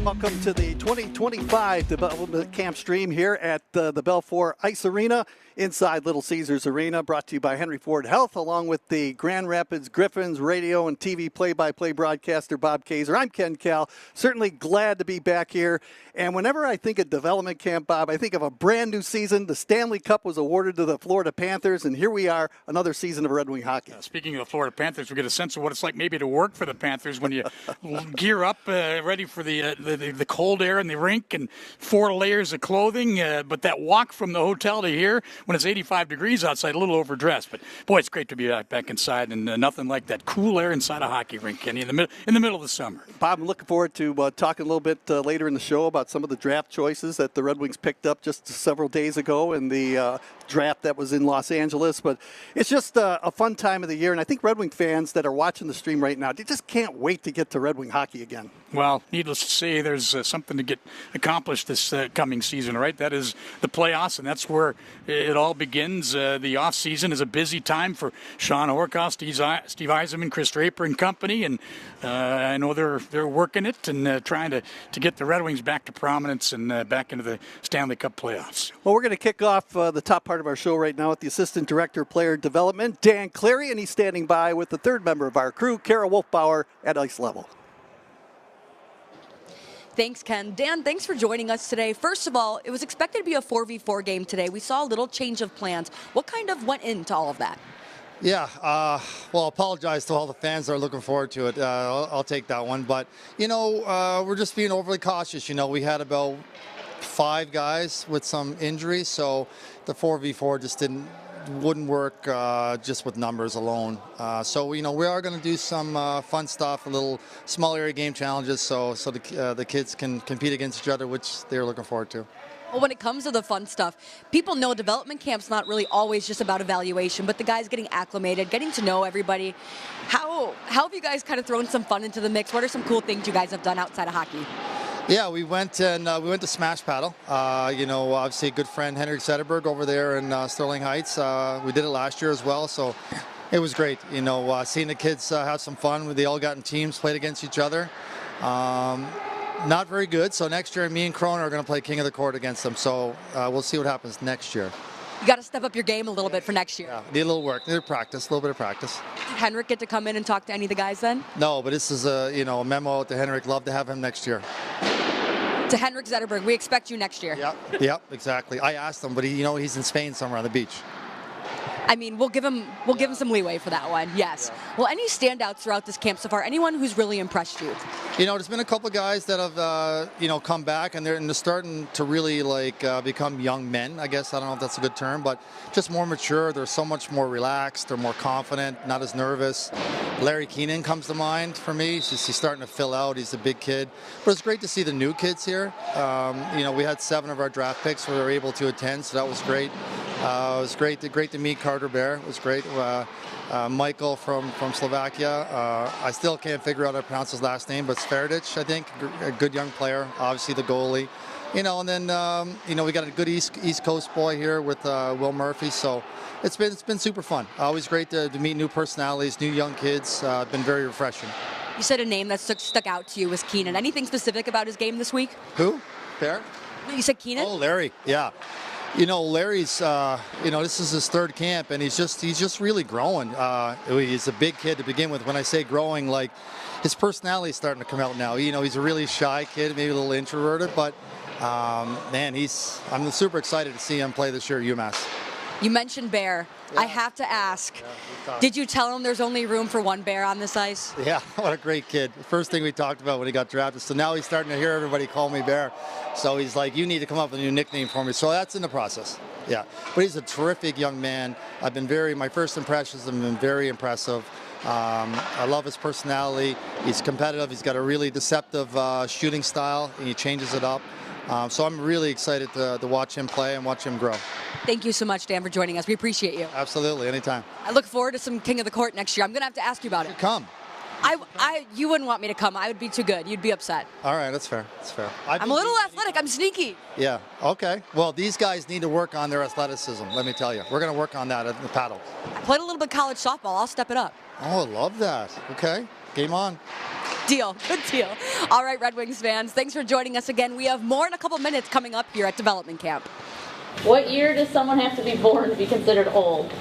Welcome to the 2025 Development Camp stream here at the Belfour Ice Arena inside Little Caesars Arena, brought to you by Henry Ford Health, along with the Grand Rapids Griffins radio and TV play-by-play broadcaster Bob Kaser. I'm Ken Cal. Certainly glad to be back here. And whenever I think of development camp, Bob, I think of a brand new season. The Stanley Cup was awarded to the Florida Panthers, and here we are, another season of Red Wing hockey. Speaking of the Florida Panthers, we get a sense of what it's like maybe to work for the Panthers when you gear up ready for the cold air in the rink and 4 layers of clothing. But that walk from the hotel to here when it's 85 degrees outside, a little overdressed. But boy, it's great to be back inside, and nothing like that cool air inside a hockey rink, Kenny, in the middle of the summer. Bob, I'm looking forward to talking a little bit later in the show about some of the draft choices that the Red Wings picked up just several days ago in the draft that was in Los Angeles. But it's just a fun time of the year, and I think Red Wing fans that are watching the stream right now, they just can't wait to get to Red Wing hockey again. Well, needless to say, there's something to get accomplished this coming season, right? That is the playoffs, and that's where it all begins. The off season is a busy time for Sean Horcoff, Steve Yzerman, Chris Draper and company, and I know they're working it and trying to get the Red Wings back to prominence and back into the Stanley Cup playoffs. Well, we're going to kick off the top part of our show right now with the Assistant Director of Player Development, Dan Cleary, and he's standing by with the third member of our crew, Kara Wolfbauer, at ice level. Thanks, Ken. Dan, thanks for joining us today. First of all, it was expected to be a 4v4 game today. We saw a little change of plans. What kind of went into all of that? Yeah, well, I apologize to all the fans that are looking forward to it. I'll take that one. But, we're just being overly cautious. We had about 5 guys with some injuries, so the 4v4 just wouldn't work just with numbers alone. So we are going to do some fun stuff, a little small area game challenges, so the kids can compete against each other, which they're looking forward to. Well, when it comes to the fun stuff, people know development camp's not really always just about evaluation, but the guys getting acclimated, getting to know everybody. How have you guys kind of thrown some fun into the mix? What are some cool things you guys have done outside of hockey? Yeah, we went to Smash Paddle. Obviously a good friend, Henrik Zetterberg, over there in Sterling Heights. We did it last year as well, so it was great. Seeing the kids have some fun. They all got in teams, played against each other. Not very good, so next year me and Croner are going to play King of the Court against them, so we'll see what happens next year. You got to step up your game a little bit for next year. Yeah, need a little work, need a little bit of practice. Did Henrik get to come in and talk to any of the guys then? No, but this is a memo to Henrik. Love to have him next year. To Henrik Zetterberg, we expect you next year. Yep, exactly. I asked him, but he's in Spain somewhere on the beach. I mean, we'll give him some leeway for that one. Yes. Yeah. Well, any standouts throughout this camp so far? Anyone who's really impressed you? There's been a couple of guys that have come back, and they're starting to really become young men. I guess I don't know if that's a good term, but just more mature. They're so much more relaxed. They're more confident, not as nervous. Larry Keenan comes to mind for me. He's starting to fill out. He's a big kid, but it's great to see the new kids here. We had 7 of our draft picks who were able to attend, so that was great. It was great to meet Carter Bear. It was great. Michael from Slovakia. I still can't figure out how to pronounce his last name, but Sverdic, I think, a good young player. Obviously the goalie. And then we got a good East Coast boy here with Will Murphy. So it's been super fun. Always great to meet new personalities, new young kids. Been very refreshing. You said a name that stuck out to you was Keenan. Anything specific about his game this week? Who? Bear? You said Keenan? Oh, Larry. Yeah. Larry's, this is his 3rd camp, and he's just really growing. He's a big kid to begin with. When I say growing, his personality is starting to come out now. He's a really shy kid, maybe a little introverted, but I'm super excited to see him play this year at UMass. You mentioned Bear. Yeah. I have to ask, did you tell him there's only room for one Bear on this ice? Yeah, what a great kid. The first thing we talked about when he got drafted. So now he's starting to hear everybody call me Bear. So he's like, you need to come up with a new nickname for me. So that's in the process. Yeah, but he's a terrific young man. My first impressions have been very impressive. I love his personality. He's competitive. He's got a really deceptive shooting style, and he changes it up. So I'm really excited to watch him play and watch him grow. Thank you so much, Dan, for joining us. We appreciate you. Absolutely, anytime. I look forward to some King of the Court next year. I'm going to have to ask you about it. Come. You wouldn't want me to come. I would be too good. You'd be upset. All right, that's fair. That's fair. I'm a little athletic. I'm sneaky. Yeah, okay. Well, these guys need to work on their athleticism, let me tell you. We're going to work on that at the paddle. I played a little bit of college softball. I'll step it up. Oh, I love that. Okay, game on. deal. Good deal. All right, Red Wings fans, thanks for joining us again. We have more in a couple minutes coming up here at development camp. What year does someone have to be born to be considered old?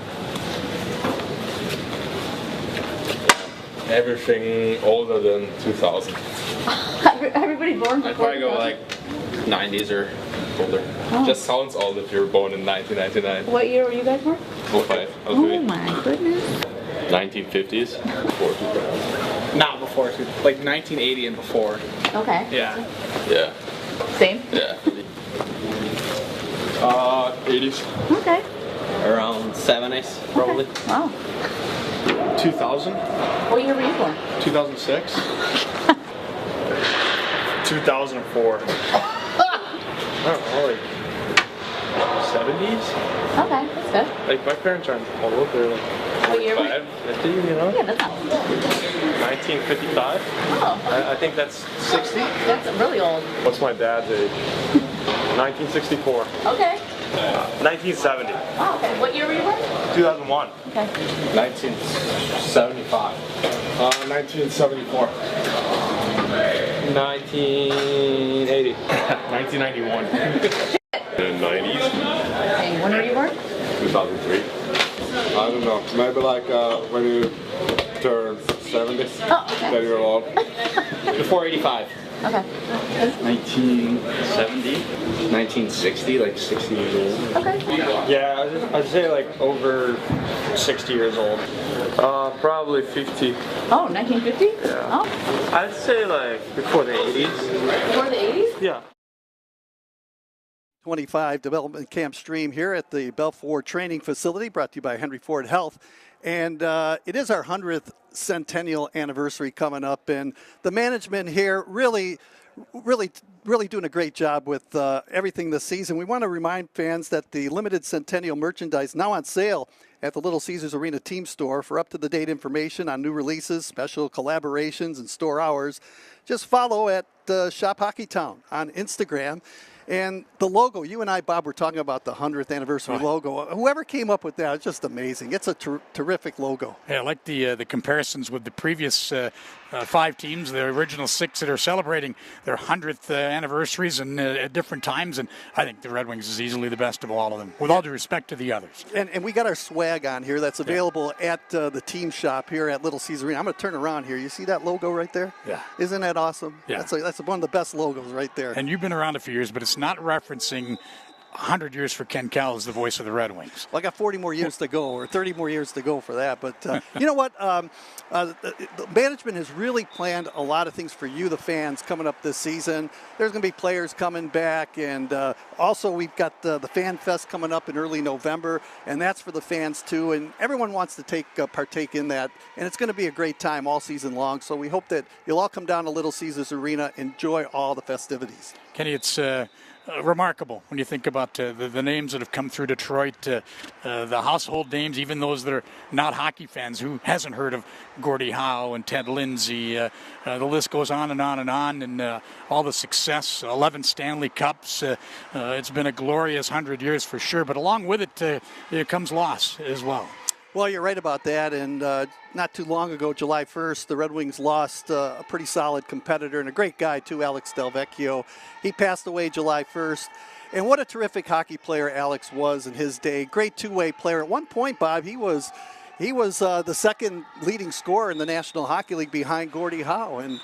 Everything older than 2000. Everybody born before I'd probably go 2000? like 90s or older. Oh. Just sounds old if you were born in 1999. What year were you guys born? 05. Oh my goodness. 1950s. Before 2000. Not before, like 1980 and before. Okay. Yeah. Yeah. Same? Yeah. 80s. Okay. Around 70s, probably. Okay. Wow. 2000, What year were you born? 2006, 2004. I don't know, like 70s? Okay, that's good. Like my parents aren't old, they're like What year were you? 50, you know? Yeah, that's not. 1955. Oh, I think that's 60. that's really old. What's my dad's age? 1964. Okay. 1970. Oh, okay. What year were you born? 2001. Okay. 1975. 1974. 1980. 1991. The 90s. Okay, when were you born? 2003. I don't know. Maybe like when you turn 70, Oh, okay. 30 year old. Before 85. Okay. 1970, 1960, like 60 years old. Okay. Yeah, I'd say like over 60 years old. Probably 50. Oh, 1950? Yeah. Oh, I'd say like before the 80s. before the 80s? Yeah. 25 Development Camp Stream here at the Belfour Training Facility, brought to you by Henry Ford Health. And it is our 100th Centennial anniversary coming up, and the management here really doing a great job with everything this season. We want to remind fans that the limited Centennial merchandise now on sale at the Little Caesars Arena team store. For up-to-the-date information on new releases, special collaborations, and store hours, just follow at Shop Hockey Town on Instagram. And the logo, you and I, Bob, were talking about the 100th anniversary logo. Whoever came up with that, it's just amazing. It's a terrific logo. Yeah, I like the comparisons with the previous 5 teams, the original 6 that are celebrating their 100th anniversaries and at different times. And I think the Red Wings is easily the best of all of them, with all due respect to the others. And we got our swag on here that's available at the team shop here at Little Caesars Arena. I'm going to turn around here. You see that logo right there? Yeah. Isn't that awesome? Yeah. That's one of the best logos right there. And you've been around a few years, but it's not referencing 100 years for Ken Kell as the voice of the Red Wings. Well, I got 40 more years to go, or 30 more years to go for that. But you know what? The management has really planned a lot of things for you, the fans, coming up this season. There's going to be players coming back, and also we've got the Fan Fest coming up in early November, and that's for the fans too. And everyone wants to partake in that, and it's going to be a great time all season long. So we hope that you'll all come down to Little Caesars Arena, enjoy all the festivities. Kenny, it's remarkable when you think about the names that have come through Detroit, the household names, even those that are not hockey fans. Who hasn't heard of Gordie Howe and Ted Lindsay? The list goes on and on and on, and all the success, 11 Stanley Cups. It's been a glorious 100 years for sure, but along with it comes loss as well. Well, you're right about that, and not too long ago, July 1st, the Red Wings lost a pretty solid competitor and a great guy, too, Alex Delvecchio. He passed away July 1st, and what a terrific hockey player Alex was in his day. Great two-way player. At one point, Bob, he was the second leading scorer in the National Hockey League behind Gordie Howe, and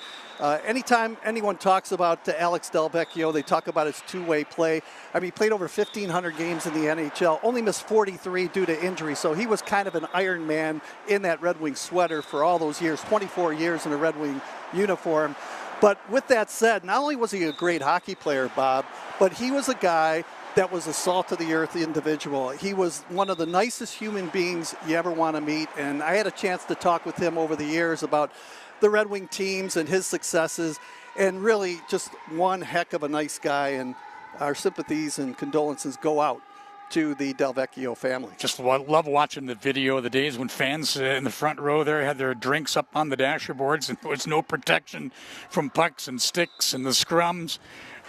anytime anyone talks about Alex Delvecchio, they talk about his two-way play. I mean, he played over 1,500 games in the NHL, only missed 43 due to injury, so he was kind of an Iron Man in that Red Wing sweater for all those years, 24 years in a Red Wing uniform. But with that said, not only was he a great hockey player, Bob, but he was a guy that was a salt-of-the-earth individual. He was one of the nicest human beings you ever want to meet, and I had a chance to talk with him over the years about the Red Wing teams and his successes, and really just one heck of a nice guy, and our sympathies and condolences go out to the Delvecchio family. Just love watching the video of the days when fans in the front row there had their drinks up on the dasher boards, and there was no protection from pucks and sticks and the scrums.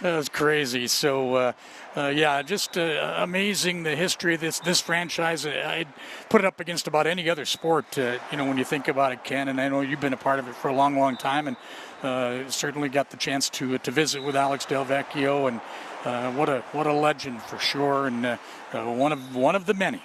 That's crazy. So, yeah, just amazing the history of this franchise. I'd put it up against about any other sport, when you think about it, Ken. And I know you've been a part of it for a long, long time, and certainly got the chance to visit with Alex Delvecchio, and what a legend for sure, and one of the many.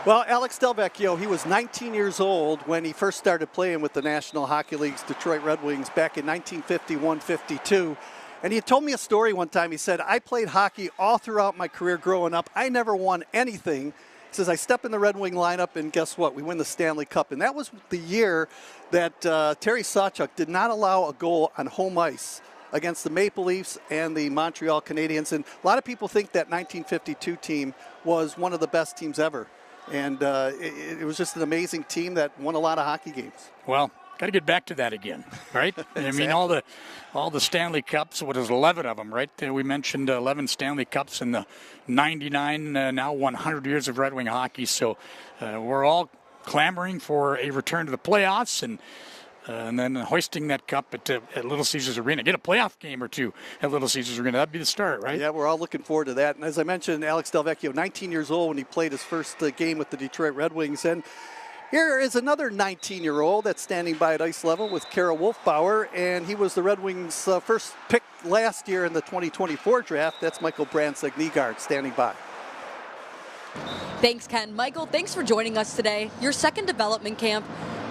Well, Alex Delvecchio, he was 19 years old when he first started playing with the National Hockey League's Detroit Red Wings back in 1951-52. And he told me a story one time. He said, I played hockey all throughout my career growing up. I never won anything. He says, I step in the Red Wing lineup, and guess what? We win the Stanley Cup. And that was the year that Terry Sawchuk did not allow a goal on home ice against the Maple Leafs and the Montreal Canadiens. And a lot of people think that 1952 team was one of the best teams ever. And it was just an amazing team that won a lot of hockey games. Well, got to get back to that again, right? Exactly. I mean, all the Stanley Cups, what is 11 of them, right? We mentioned 11 Stanley Cups in the 99, now 100 years of Red Wing hockey. So we're all clamoring for a return to the playoffs, and then hoisting that cup at Little Caesars Arena. Get a playoff game or two at Little Caesars Arena. That'd be the start, right? Yeah, we're all looking forward to that. And as I mentioned, Alex Delvecchio, 19 years old when he played his first game with the Detroit Red Wings. And here is another 19-year-old that's standing by at ice level with Kara Wolfbauer, and he was the Red Wings' first pick last year in the 2024 draft. That's Michael Nygard standing by. Thanks, Ken. Michael, thanks for joining us today. Your second development camp.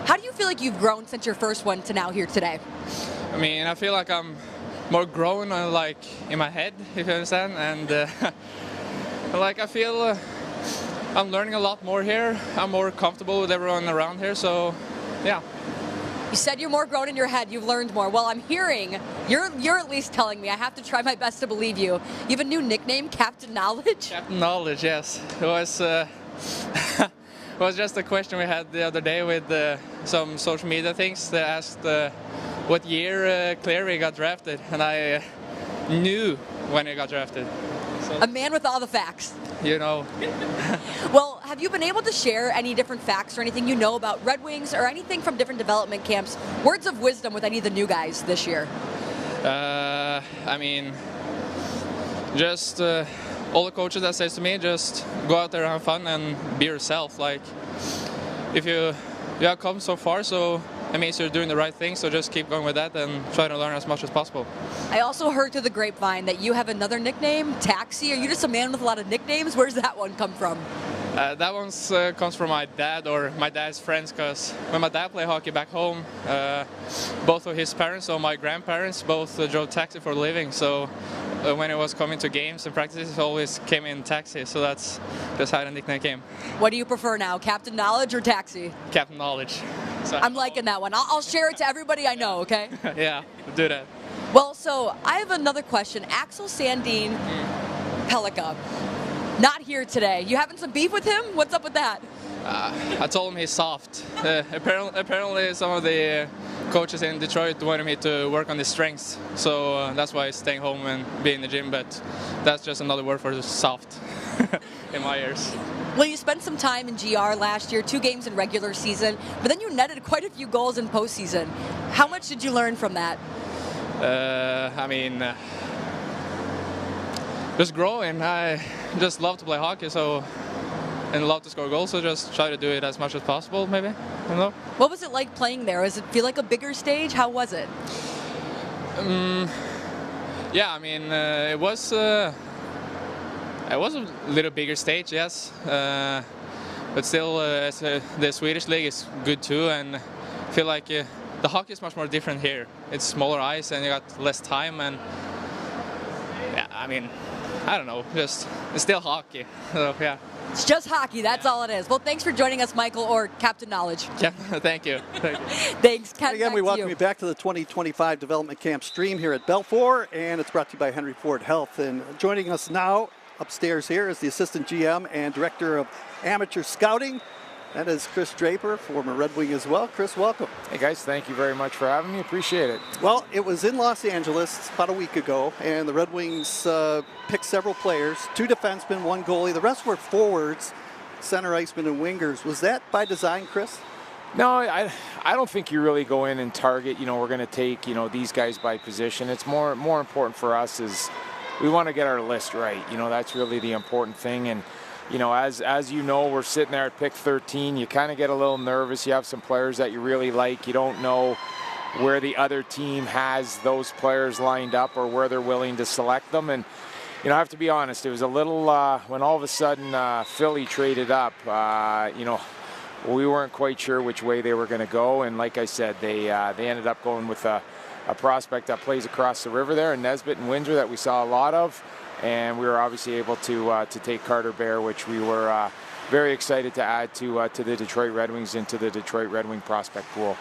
How do you feel like you've grown since your first one to now here today? I mean, I feel like I'm more grown, like in my head, if you understand, and like I feel I'm learning a lot more here. I'm more comfortable with everyone around here, so yeah. You said you're more grown in your head. You've learned more. Well, I'm hearing you're at least telling me. I have to try my best to believe you. You have a new nickname, Captain Knowledge. Captain Knowledge, yes. It was. It was just a question we had the other day with some social media things. They asked what year Cleary got drafted, and I knew when he got drafted. So, a man with all the facts. You know. Well, have you been able to share any different facts or anything you know about Red Wings or anything from different development camps, words of wisdom with any of the new guys this year? I mean, just all the coaches that says to me, just go out there and have fun and be yourself. Like, if you have come so far, so it means you're doing the right thing, so just keep going with that and try to learn as much as possible. I also heard through the grapevine that you have another nickname, Taxi. Are you just a man with a lot of nicknames? Where's that one come from? That one comes from my dad or my dad's friends, because when my dad played hockey back home, both of his parents or my grandparents both drove taxi for a living. So when it was coming to games and practices, it always came in taxi. So that's just how the nickname came. What do you prefer now, Captain Knowledge or Taxi? Captain Knowledge. So, I'm liking that one. I'll share it to everybody I know, okay? Yeah, do that. Well, so I have another question. Axel Sandin Pellikka, not here today. You having some beef with him? What's up with that? I told him he's soft. Apparently some of the coaches in Detroit wanted me to work on his strengths, so that's why he's staying home and being in the gym, but that's just another word for soft in my ears. Well, you spent some time in GR last year, 2 games in regular season, but then you netted quite a few goals in postseason. How much did you learn from that? I mean, just growing. I just love to play hockey, and love to score goals, so just try to do it as much as possible, maybe. I don't know. What was it like playing there? Does it feel like a bigger stage? How was it? Yeah, I mean, it was a little bigger stage, yes. But still, the Swedish league is good too, and I feel like the hockey is much more different here. It's smaller ice, and you got less time, and yeah, I mean, I don't know, it's still hockey, so yeah. It's just hockey, that's all it is. Well, thanks for joining us, Michael, or Captain Knowledge. Yeah, thank you. Thanks, Ken. Again, we welcome you back to the 2025 Development Camp stream here at Belfour, and it's brought to you by Henry Ford Health. And joining us now upstairs here is the Assistant GM and Director of Amateur Scouting. That is Chris Draper, former Red Wing as well. Chris, welcome. Hey guys, thank you very much for having me. Appreciate it. Well, it was in Los Angeles about a week ago, and the Red Wings picked several players, 2 defensemen, 1 goalie. The rest were forwards, center icemen, and wingers. Was that by design, Chris? No, I don't think you really go in and target, we're going to take, these guys by position. It's more important for us is we want to get our list right. That's really the important thing. And, as you know, we're sitting there at pick 13. You kind of get a little nervous. You have some players that you really like. You don't know where the other team has those players lined up or where they're willing to select them. And, I have to be honest, it was a little, when all of a sudden Philly traded up, we weren't quite sure which way they were going to go. And like I said, they ended up going with a prospect that plays across the river there in Nesbitt and Windsor that we saw a lot of. And we were obviously able to take Carter Bear, which we were very excited to add to the Detroit Red Wings into the Detroit Red Wing prospect pool.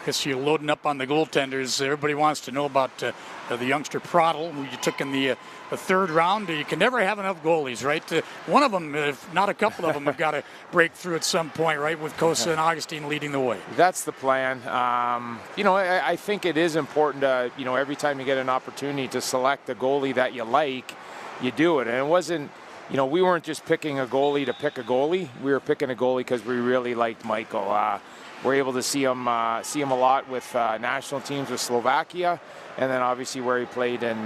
Guess you're loading up on the goaltenders. Everybody wants to know about the youngster Prottle, who you took in the third round. You can never have enough goalies, right? One of them, if not a couple of them, have got to break through at some point, right, with Kaser and Augustine leading the way. That's the plan. I think it is important to, every time you get an opportunity to select a goalie that you like, you do it. And it wasn't, we weren't just picking a goalie to pick a goalie. We were picking a goalie because we really liked Michael. We're able to see him a lot with national teams with Slovakia, and then obviously where he played in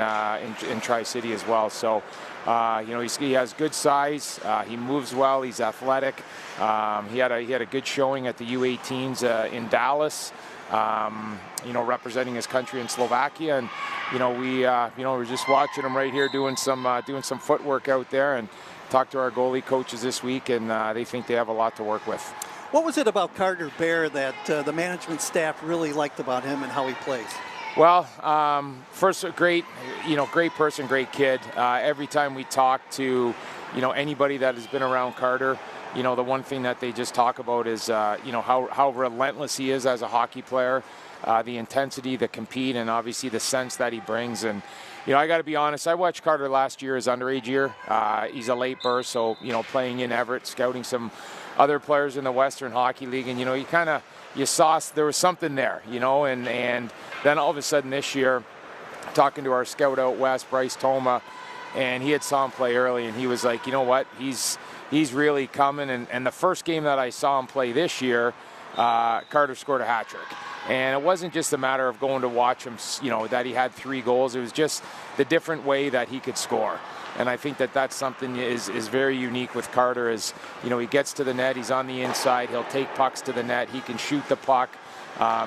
Tri-City as well. So, he has good size. He moves well. He's athletic. He had a good showing at the U18s in Dallas. Representing his country in Slovakia, and we're just watching him right here doing some footwork out there, and talked to our goalie coaches this week, and they think they have a lot to work with. What was it about Carter Bear that the management staff really liked about him and how he plays? Well, first, great person, great kid. Every time we talk to, anybody that has been around Carter, the one thing that they just talk about is, how relentless he is as a hockey player, the intensity, the compete, and obviously the sense that he brings. And, I got to be honest, I watched Carter last year, his underage year. He's a late burst, so, playing in Everett, scouting some other players in the Western Hockey League, and, you saw there was something there, and then all of a sudden this year, talking to our scout out west, Bryce Toma, and he had saw him play early, and he was like, you know what, he's really coming. And the first game that I saw him play this year, Carter scored a hat trick. And it wasn't just a matter of going to watch him, that he had 3 goals. It was just the different way that he could score. And I think that that's something is very unique with Carter is, he gets to the net, he's on the inside, he'll take pucks to the net, he can shoot the puck.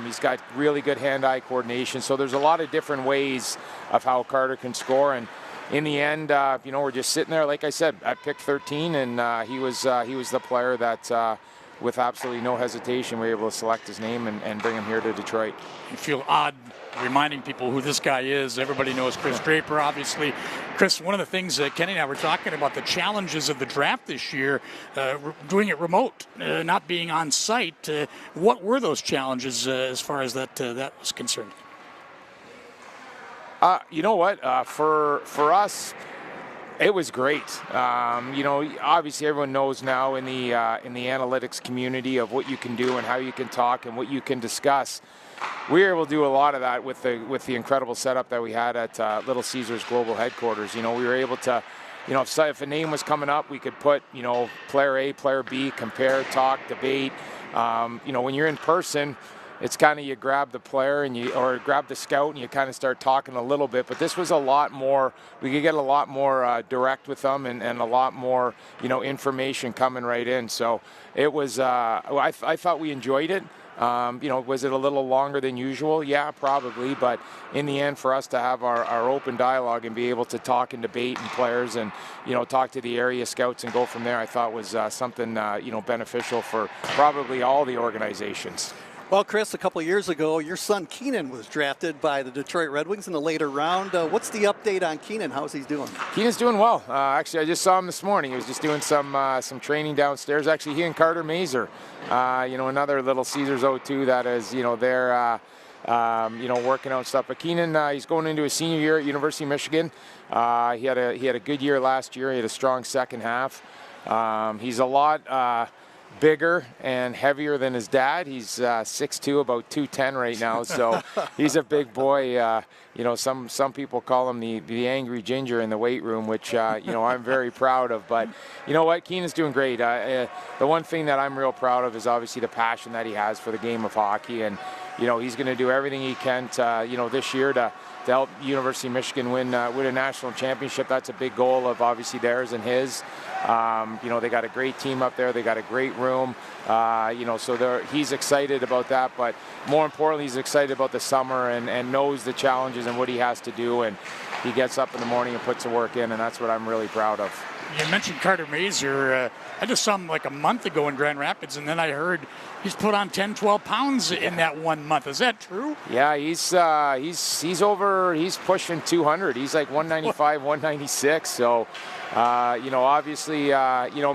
He's got really good hand-eye coordination. So there's a lot of different ways of how Carter can score. And in the end, we're just sitting there, like I said, at pick 13, and he was the player that, with absolutely no hesitation, we were able to select his name and bring him here to Detroit. You feel odd reminding people who this guy is. Everybody knows Chris Draper, obviously. Chris, one of the things Kenny and I were talking about, the challenges of the draft this year, doing it remote, not being on site. What were those challenges as far as that was concerned? You know what? For us, it was great. Obviously everyone knows now in the analytics community of what you can do and how you can talk and what you can discuss. We were able to do a lot of that with the incredible setup that we had at Little Caesars Global Headquarters. We were able to, if a name was coming up, we could put, player A, player B, compare, talk, debate. When you're in person, it's kind of you grab the player or grab the scout and you kind of start talking a little bit. But this was a lot more, we could get a lot more direct with them and a lot more, information coming right in. So it was, I thought we enjoyed it. Was it a little longer than usual? Yeah, probably. But in the end, for us to have our open dialogue and be able to talk and debate and players and, talk to the area scouts and go from there, I thought was something, beneficial for probably all the organizations. Well, Chris, a couple of years ago, your son Keenan was drafted by the Detroit Red Wings in the later round. What's the update on Keenan? How's he doing? Keenan's doing well. Actually, I just saw him this morning. He was just doing some training downstairs. Actually, he and Carter Mazer, another Little Caesars 02 that is, they're, working out stuff. But Keenan, he's going into his senior year at University of Michigan. He had a good year last year. He had a strong second half. He's a lot. bigger and heavier than his dad. He's 6'2", about 210 right now, so he's a big boy. You know, some people call him the angry ginger in the weight room, which you know, I'm very proud of. But you know what, Keenan's doing great. The one thing that I'm real proud of is obviously the passion that he has for the game of hockey, and you know, he's going to do everything he can to, you know, this year to help University of Michigan win a national championship. That's a big goal of obviously theirs and his. You know, they got a great team up there. They got a great room. You know, so he's excited about that. But more importantly, he's excited about the summer and knows the challenges and what he has to do. And he gets up in the morning and puts the work in, and that's what I'm really proud of. You mentioned Carter Maser. I just saw him like a month ago in Grand Rapids, and then I heard he's put on 10, 12 pounds in that 1 month. Is that true? Yeah, he's pushing 200. He's like 195, 196. So, you know, obviously, you know,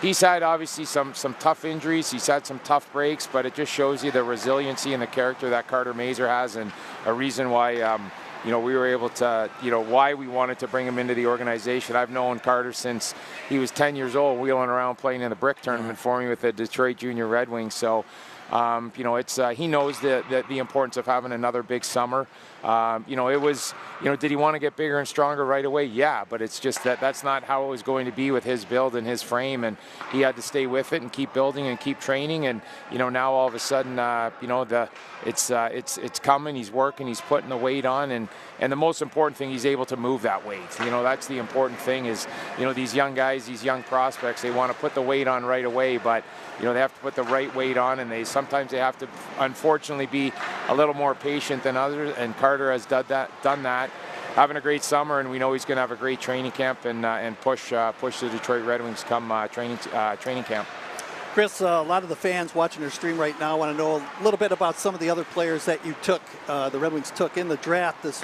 he's had obviously some tough injuries. He's had some tough breaks, but it just shows you the resiliency and the character that Carter Maser has, and a reason why, you know, we were able to, you know, why we wanted to bring him into the organization. I've known Carter since he was 10 years old, wheeling around playing in the brick tournament for me with the Detroit Junior Red Wings. So, you know, it's he knows the importance of having another big summer. You know, it was, you know, did he want to get bigger and stronger right away? Yeah, but it's just that's not how it was going to be with his build and his frame, and he had to stay with it and keep building and keep training. And you know, now all of a sudden, you know, it's coming. He's working. He's putting the weight on, and the most important thing, he's able to move that weight. You know, that's the important thing. Is, you know, these young guys, these young prospects, they want to put the weight on right away, but you know, they have to put the right weight on, and sometimes they have to, unfortunately, be a little more patient than others. And Carter has done that, having a great summer, and we know he's going to have a great training camp and push the Detroit Red Wings come training camp. Chris, a lot of the fans watching your stream right now want to know a little bit about some of the other players that you took, the Red Wings took in the draft this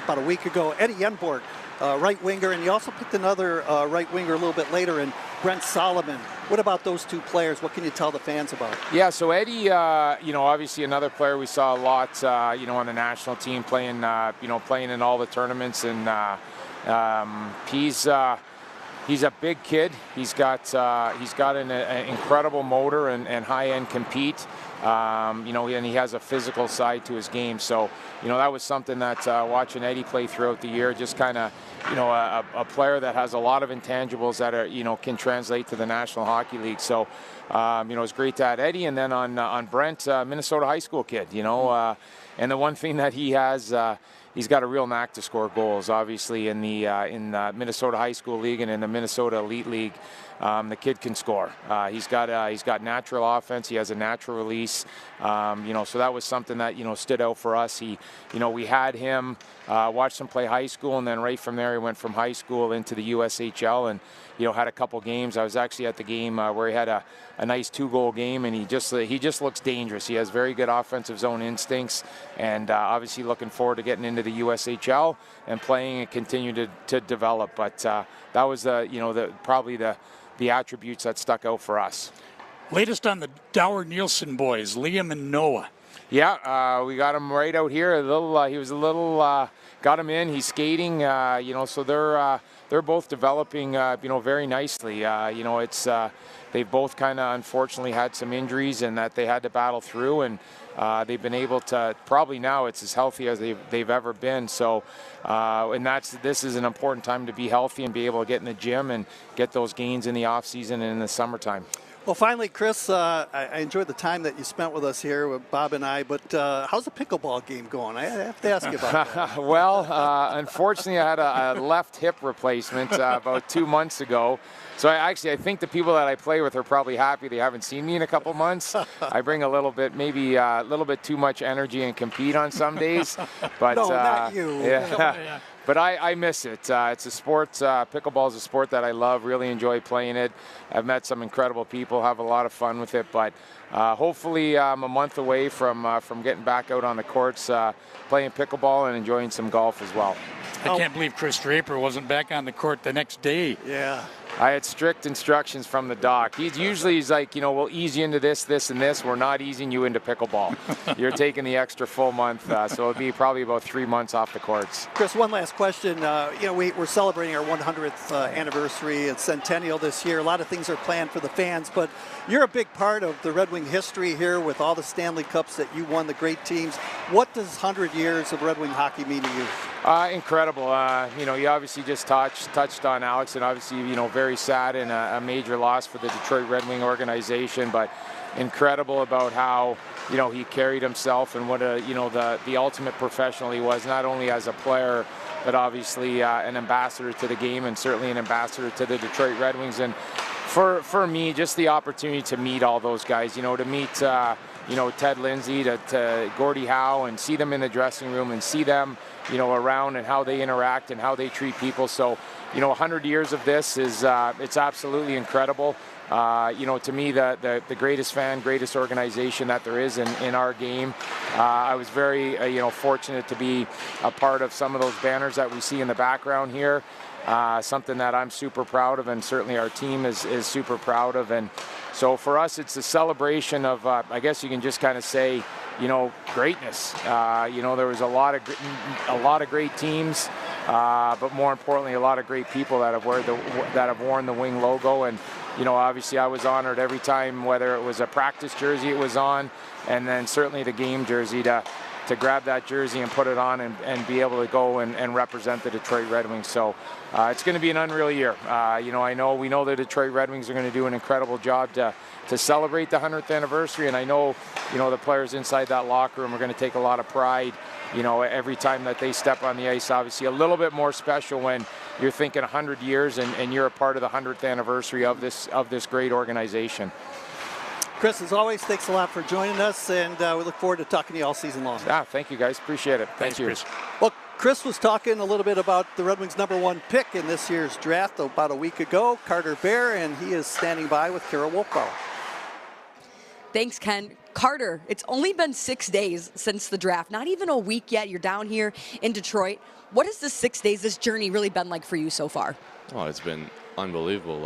about a week ago. Eddie Yenborg, right winger, and you also picked another right winger a little bit later in Brent Solomon. What about those two players? What can you tell the fans about? Yeah, so Eddie, you know, obviously another player we saw a lot, you know, on the national team playing, you know, playing in all the tournaments, and he's a big kid. He's got an incredible motor and high-end compete. You know, and he has a physical side to his game. So, you know, that was something that watching Eddie play throughout the year, just kind of, you know, a player that has a lot of intangibles that are, you know, can translate to the National Hockey League. So, you know, it's great to have Eddie. And then on Brent, Minnesota high school kid, you know, and the one thing that he has, he's got a real knack to score goals. Obviously, in the Minnesota High School League and in the Minnesota Elite League, the kid can score. He's got natural offense. He has a natural release. You know, so that was something that, you know, stood out for us. You know, we had him watched him play high school, and then right from there he went from high school into the USHL, and you know, had a couple games. I was actually at the game where he had a nice 2-goal game, and he just looks dangerous. He has very good offensive zone instincts, and obviously looking forward to getting into the USHL and playing and continue to develop. But that was probably the attributes that stuck out for us. Latest on the Dower Nielsen boys, Liam and Noah. Yeah, we got him right out here. He was a little. Got him in. He's skating. You know, so they're both developing. You know, very nicely. You know, it's they've both kind of unfortunately had some injuries and that they had to battle through, and they've been able to. Probably now it's as healthy as they've ever been. So, and this is an important time to be healthy and be able to get in the gym and get those gains in the off season and in the summertime. Well, finally, Chris, I enjoyed the time that you spent with us here with Bob and I, but how's the pickleball game going? I have to ask you about that. Well, unfortunately, I had a left hip replacement about 2 months ago. So I think the people that I play with are probably happy they haven't seen me in a couple months. I bring a little bit too much energy and compete on some days. But, no, not you. Yeah. But I miss it. It's a sport. Pickleball is a sport that I love. Really enjoy playing it. I've met some incredible people. Have a lot of fun with it. But hopefully, I'm a month away from getting back out on the courts, playing pickleball and enjoying some golf as well. I can't believe Chris Draper wasn't back on the court the next day. Yeah. I had strict instructions from the doc. He's like, we'll ease you into this, this, and this. We're not easing you into pickleball. You're taking the extra full month, so it'll be probably about 3 months off the courts. Chris, one last question. We're celebrating our 100th anniversary at Centennial this year. A lot of things are planned for the fans, but you're a big part of the Red Wing history here with all the Stanley Cups that you won, the great teams. What does 100 years of Red Wing hockey mean to you? Incredible. You obviously just touched on Alex, and obviously, very sad and a major loss for the Detroit Red Wing organization, but incredible about how, he carried himself and what the ultimate professional he was, not only as a player, but obviously an ambassador to the game and certainly an ambassador to the Detroit Red Wings. And for me, just the opportunity to meet all those guys, to meet Ted Lindsay, to Gordie Howe, and see them in the dressing room and see them, around and how they interact and how they treat people. So, 100 years of this is, it's absolutely incredible. To me, the greatest fan, greatest organization that there is in our game. I was very, fortunate to be a part of some of those banners that we see in the background here. Something that I'm super proud of, and certainly our team is super proud of. And so for us, it's a celebration of, I guess you can just kind of say, greatness. There was a lot of great teams, but more importantly, a lot of great people that have worn the Wing logo. And obviously, I was honored every time, whether it was a practice jersey it was on, and then certainly the game jersey to grab that jersey and put it on and be able to go and represent the Detroit Red Wings. So it's going to be an unreal year. We know the Detroit Red Wings are going to do an incredible job to celebrate the 100th anniversary, and I know, the players inside that locker room are going to take a lot of pride, every time that they step on the ice. Obviously a little bit more special when you're thinking 100 years and you're a part of the 100th anniversary of this great organization. Chris, as always, thanks a lot for joining us, and we look forward to talking to you all season long. Thank you, guys. Appreciate it. Thank you. Chris. Well, Chris was talking a little bit about the Red Wings' #1 pick in this year's draft about a week ago, Carter Bear, and he is standing by with Kara Wolfbauer. Thanks, Ken. Carter, it's only been 6 days since the draft. Not even a week yet. You're down here in Detroit. What has this 6 days, this journey really been like for you so far? Oh, it's been unbelievable.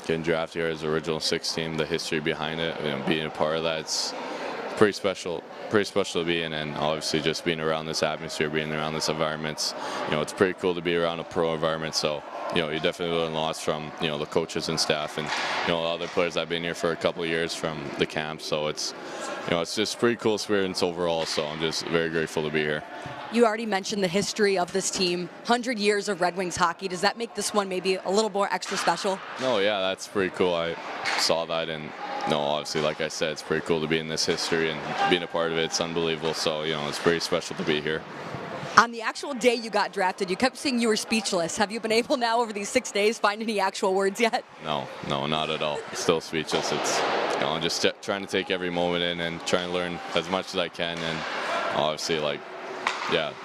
Getting drafted here as original 6 team, the history behind it, being a part of that, it's pretty special to be in, and obviously just being around this atmosphere, being around this environment, it's pretty cool to be around a pro environment. So, you definitely learn lots from, the coaches and staff, and, the other players that have been here for a couple of years from the camp. So it's just pretty cool experience overall. So I'm just very grateful to be here. You already mentioned the history of this team, 100 years of Red Wings hockey. Does that make this one maybe a little more extra special? No, yeah, that's pretty cool. I saw that, and obviously, like I said, it's pretty cool to be in this history and being a part of it. It's unbelievable. So, it's pretty special to be here. On the actual day you got drafted, you kept saying you were speechless. Have you been able now over these 6 days find any actual words yet? No, not at all. Still speechless. It's, I'm just trying to take every moment in and trying to learn as much as I can. And obviously,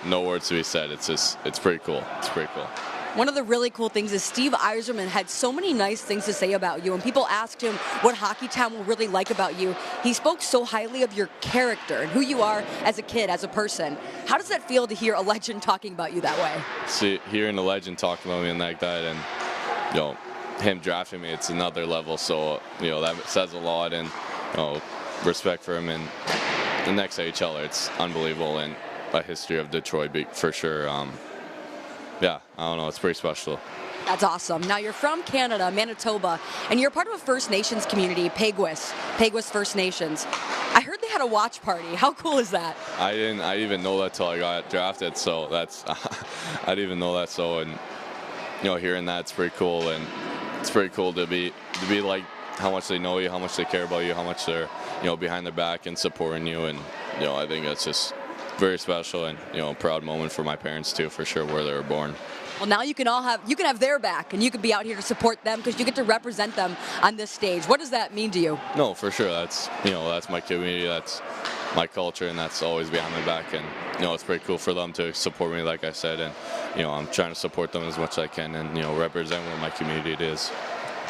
no words to be said. It's pretty cool. It's pretty cool. One of the really cool things is Steve Yzerman had so many nice things to say about you. And people asked him what Hockeytown will really like about you. He spoke so highly of your character and who you are as a kid, as a person. How does that feel to hear a legend talking about you that way? See, hearing a legend talking about me like that, and him drafting me, it's another level. So that says a lot, and respect for him. And the next AHLer, it's unbelievable, and a history of Detroit for sure. I don't know, it's pretty special. That's awesome. Now you're from Canada, Manitoba, and you're part of a First Nations community, Peguis First Nations. I heard they had a watch party. How cool is that? I didn't even know that till I got drafted, so that's I didn't even know that. So, and hearing that, it's pretty cool, and it's pretty cool to be like how much they know you, how much they care about you, how much they're behind their back and supporting you, and I think that's just very special, and a proud moment for my parents too, for sure, where they were born. Well, now you can have their back, and you can be out here to support them because you get to represent them on this stage. What does that mean to you? No, for sure. That's that's my community, that's my culture, and that's always behind my back. And it's pretty cool for them to support me, like I said, and I'm trying to support them as much as I can, and represent where my community it is.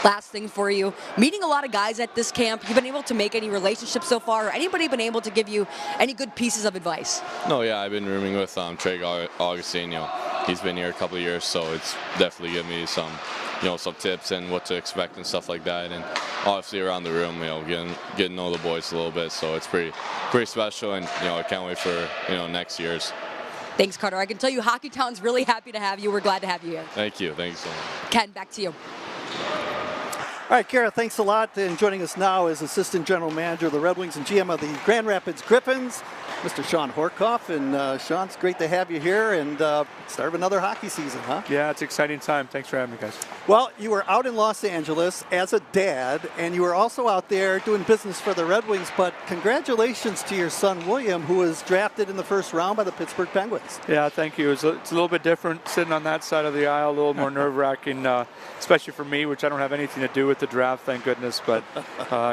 Last thing for you, meeting a lot of guys at this camp, you've been able to make any relationships so far, or anybody been able to give you any good pieces of advice? No, yeah, I've been rooming with Trey Augustine, he's been here a couple of years, so it's definitely given me some tips and what to expect and stuff like that. And obviously around the room, getting to know the boys a little bit, so it's pretty special. And I can't wait for next year's. Thanks, Carter. I can tell you Hockeytown's really happy to have you. We're glad to have you here. Thank you so much. Ken, back to you. All right, Kara, thanks a lot. And joining us now is Assistant General Manager of the Red Wings and GM of the Grand Rapids Griffins, Mr. Sean Horcoff. And Sean, it's great to have you here and start of another hockey season, huh? Yeah, it's an exciting time. Thanks for having me, guys. Well, you were out in Los Angeles as a dad, and you were also out there doing business for the Red Wings. But congratulations to your son, William, who was drafted in the first round by the Pittsburgh Penguins. Yeah, thank you. It's a little bit different sitting on that side of the aisle, a little more nerve-wracking, especially for me, which I don't have anything to do with the draft, thank goodness. But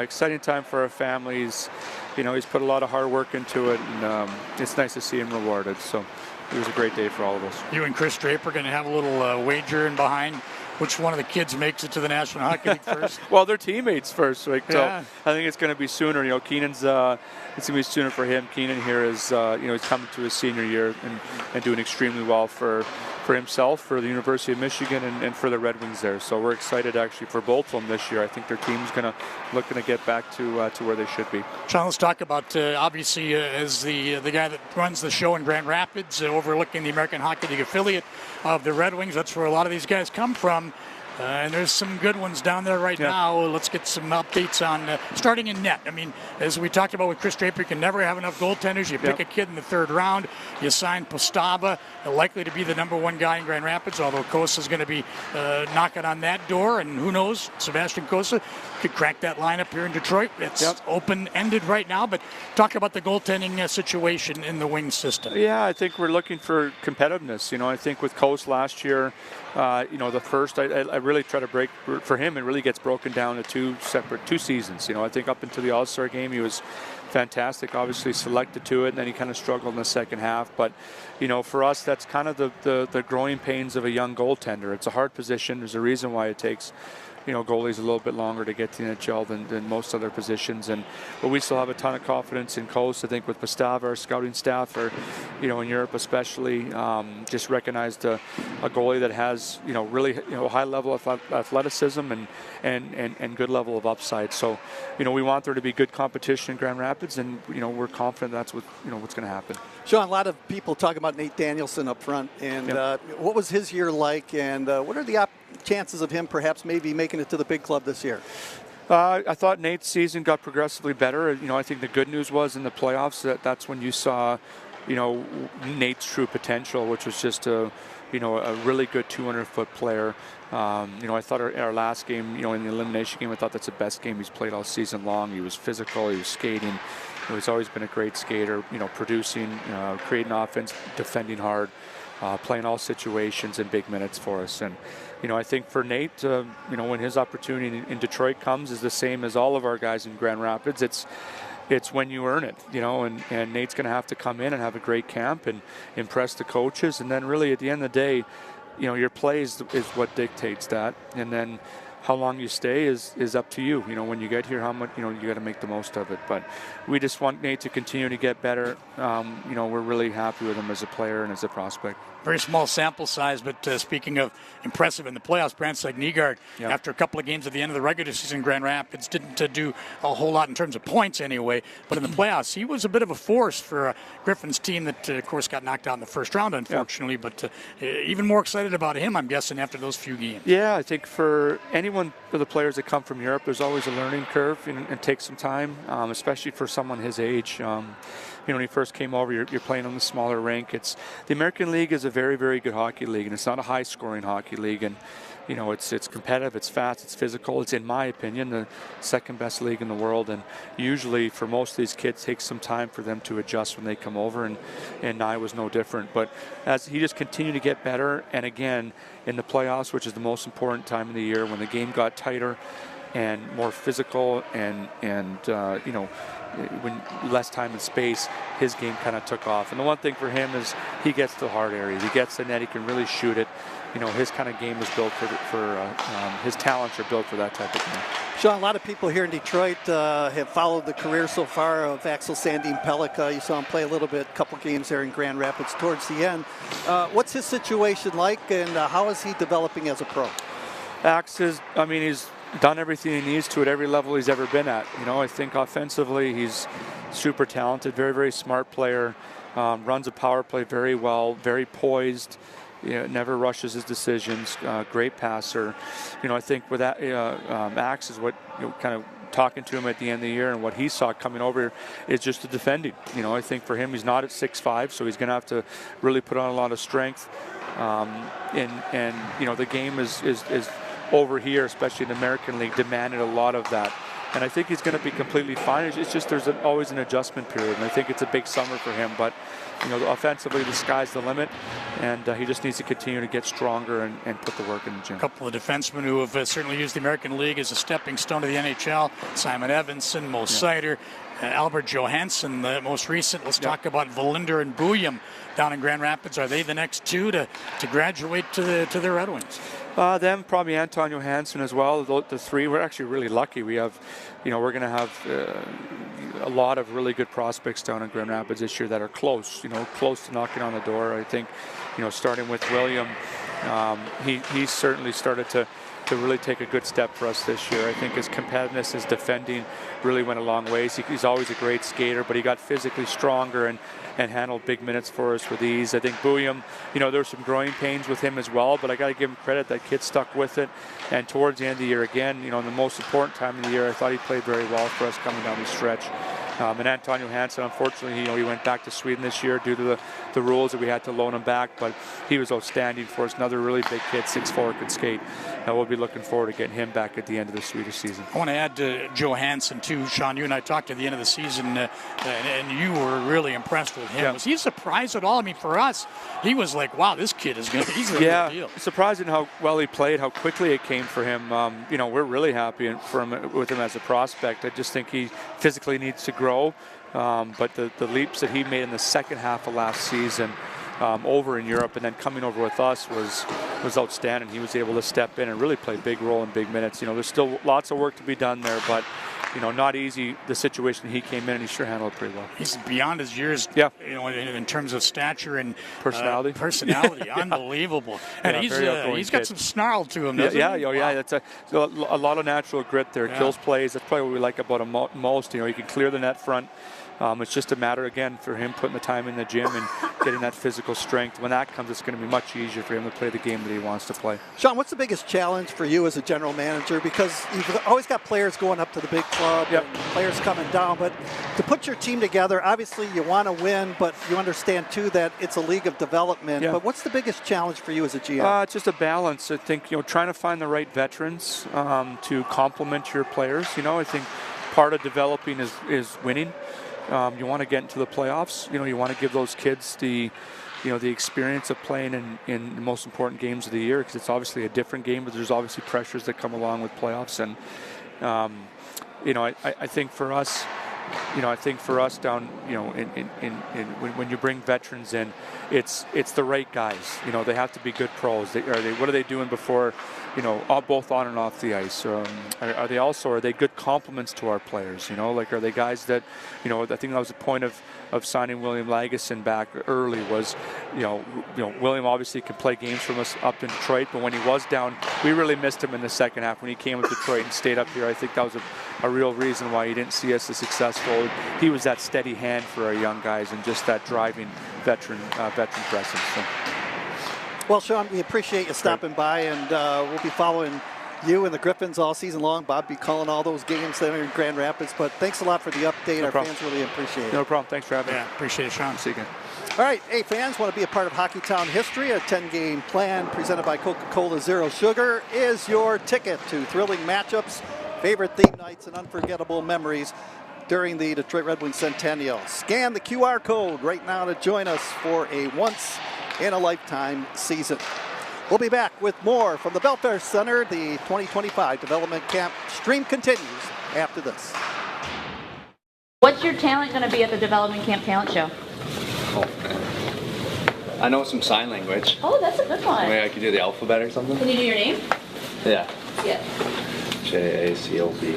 exciting time for our families. He's put a lot of hard work into it, and it's nice to see him rewarded. So it was a great day for all of us. You and Chris Draper are going to have a little wager in behind which one of the kids makes it to the National Hockey League first. Well, they're teammates first. So yeah. I think it's going to be sooner. Keenan's it's going to be sooner for him. Keenan here is he's coming to his senior year and doing extremely well for himself, for the University of Michigan, and for the Red Wings there. So we're excited actually for both of them this year. I think their team's going to get back to where they should be. Sean, let's talk about obviously as the guy that runs the show in Grand Rapids, overlooking the American Hockey League affiliate of the Red Wings. That's where a lot of these guys come from. And there's some good ones down there right now. Let's get some updates on starting in net. I mean, as we talked about with Chris Draper, you can never have enough goaltenders. You pick a kid in the third round. You sign Postava, likely to be the number 1 guy in Grand Rapids, although Kaser's going to be knocking on that door. And who knows, Sebastian Kaser could crack that lineup here in Detroit. It's open-ended right now. But talk about the goaltending situation in the Wings system. Yeah, I think we're looking for competitiveness. I think with Kaser last year, the first, I really try to break for him. It really gets broken down to two seasons. I think up until the All-Star game, he was fantastic. Obviously selected to it, and then he kind of struggled in the second half. But for us, that's kind of the growing pains of a young goaltender. It's a hard position. There's a reason why it takes goalies a little bit longer to get to the NHL than most other positions. But we still have a ton of confidence in Coast. I think with Postava, our scouting staff, or in Europe especially, just recognized a goalie that has really high level of athleticism and good level of upside. So we want there to be good competition in Grand Rapids, and we're confident that's what's going to happen. Sean, a lot of people talk about Nate Danielson up front, and what was his year like, and what are the chances of him perhaps maybe making it to the big club this year? I thought Nate's season got progressively better. I think the good news was in the playoffs that's when you saw, Nate's true potential, which was just a really good 200-foot player. I thought our last game, in the elimination game, I thought that's the best game he's played all season long. He was physical, he was skating. He's always been a great skater, producing, creating offense, defending hard, playing all situations and big minutes for us. And, I think for Nate, when his opportunity in Detroit comes, is the same as all of our guys in Grand Rapids. It's when you earn it, and Nate's going to have to come in and have a great camp and impress the coaches. And then really at the end of the day, your play is what dictates that. And then how long you stay is up to you. When you get here, how much, you got to make the most of it. But we just want Nate to continue to get better. We're really happy with him as a player and as a prospect. Very small sample size, but speaking of impressive in the playoffs, Michael Nygard, after a couple of games at the end of the regular season, Grand Rapids didn't do a whole lot in terms of points anyway, but in the playoffs, he was a bit of a force for Griffin's team that, of course, got knocked out in the first round, unfortunately, but even more excited about him, I'm guessing, after those few games. Yeah, I think for anyone of the players that come from Europe, there's always a learning curve and takes some time, especially for someone his age. When he first came over, you're playing on the smaller rink. The American League is a very, very good hockey league, and it's not a high-scoring hockey league. And it's competitive, it's fast, it's physical. It's, in my opinion, the second best league in the world. And usually, for most of these kids, it takes some time for them to adjust when they come over. And I was no different. But as he just continued to get better, and again, in the playoffs, which is the most important time of the year, when the game got tighter, and more physical, and you know, when less time and space, his game kind of took off. And the one thing for him is he gets to the hard areas. He gets the net. He can really shoot it. You know, his kind of game is built his talents are built for that type of game. Sean, a lot of people here in Detroit have followed the career so far of Axel Sandin Pellica. You saw him play a little bit, a couple games there in Grand Rapids towards the end. What's his situation like, and how is he developing as a pro? Ax is, I mean, he's done everything he needs to at every level he's ever been at. You know, I think offensively he's super talented, very, very smart player, runs a power play very well, very poised. You know, never rushes his decisions. Great passer. You know, I think with that, Ax is what, you know, kind of talking to him at the end of the year, and what he saw coming over here is just the defending. You know, I think for him, he's not at 6'5", so he's going to have to really put on a lot of strength. And you know, the game is over here, especially in the American League, demanded a lot of that. And I think he's going to be completely fine. It's just there's always an adjustment period, and I think it's a big summer for him. But you know, offensively, the sky's the limit, and he just needs to continue to get stronger and put the work in the gym. A couple of defensemen who have certainly used the American League as a stepping stone to the NHL: Simon Evanson, Mo Seider, Albert Johansson, the most recent. Let's talk about Valinder and Bouillon down in Grand Rapids. Are they the next two to graduate to the Red Wings? Them, probably Anton Johansson as well. The three, we're actually really lucky. We have, you know, we're going to have a lot of really good prospects down in Grand Rapids this year that are close, you know, close to knocking on the door. I think, you know, starting with William, he certainly started to really take a good step for us this year. I think his competitiveness, his defending really went a long ways. He's always a great skater, but he got physically stronger and handled big minutes for us with ease. I think Bouillon, you know, there were some growing pains with him as well, but I got to give him credit. That kid stuck with it. And towards the end of the year, again, you know, in the most important time of the year, I thought he played very well for us coming down the stretch. And Anton Johansson, unfortunately, you know, he went back to Sweden this year due to the rules that we had to loan him back, but he was outstanding for us. Another really big kid, 6'4", could skate. We'll be looking forward to getting him back at the end of the Swedish season. I want to add to Johansson too, Sean. You and I talked at the end of the season, and you were really impressed with him. Yeah. Was he surprised at all? I mean, for us, he was like, "Wow, this kid is good. He's a real deal." Surprising how well he played, how quickly it came for him. You know, we're really happy with him as a prospect. I just think he physically needs to grow, but the leaps that he made in the second half of last season, over in Europe and then coming over with us was outstanding. He was able to step in and really play a big role in big minutes. You know, there's still lots of work to be done there, but you know, not easy, the situation he came in, and he sure handled it pretty well. He's beyond his years, you know, in terms of stature and personality. Unbelievable. And he's got some snarl to him, doesn't he? Yeah. That's a lot of natural grit there. Kills plays. That's probably what we like about him most. You know, he can clear the net front. It's just a matter, again, for him putting the time in the gym and getting that physical strength. When that comes, it's going to be much easier for him to play the game that he wants to play. Sean, what's the biggest challenge for you as a general manager? Because you've always got players going up to the big club, and players coming down. But to put your team together, obviously you want to win, but you understand, too, that it's a league of development. But what's the biggest challenge for you as a GM? It's just a balance. I think, you know, trying to find the right veterans to complement your players. You know, I think part of developing is winning. You want to get into the playoffs. You know, you want to give those kids the experience of playing in the most important games of the year, because it's obviously a different game, but there's obviously pressures that come along with playoffs. And you know, I think for us, down, you know, when you bring veterans in, it's the right guys. You know, they have to be good pros. What are they doing before? You know, both on and off the ice. Are they good complements to our players? You know, like, are they guys that, you know, I think that was the point of signing William Lagesson back early was, you know, William obviously could play games from us up in Detroit, but when he was down, we really missed him in the second half. When he came to Detroit and stayed up here, I think that was a real reason why he didn't see us as successful. He was that steady hand for our young guys and just that driving veteran presence. So. Well, Sean, we appreciate you stopping by, and we'll be following you and the Griffins all season long. Bob be calling all those games there in Grand Rapids. But thanks a lot for the update. No Our problem. fans really appreciate it. No problem. Thanks for having me. Appreciate it, Sean. See you again. All right, hey, fans, want to be a part of Hockeytown history? A 10-game plan presented by Coca-Cola Zero Sugar is your ticket to thrilling matchups, favorite theme nights, and unforgettable memories during the Detroit Red Wings Centennial. Scan the QR code right now to join us for a once-in-a-lifetime season. We'll be back with more from the Belfair Center. The 2025 Development Camp stream continues after this. What's your talent going to be at the Development Camp Talent Show? I know some sign language. Oh, that's a good one. Maybe I could do the alphabet or something. Can you do your name? Yeah. Yeah. J-A-C-O-B.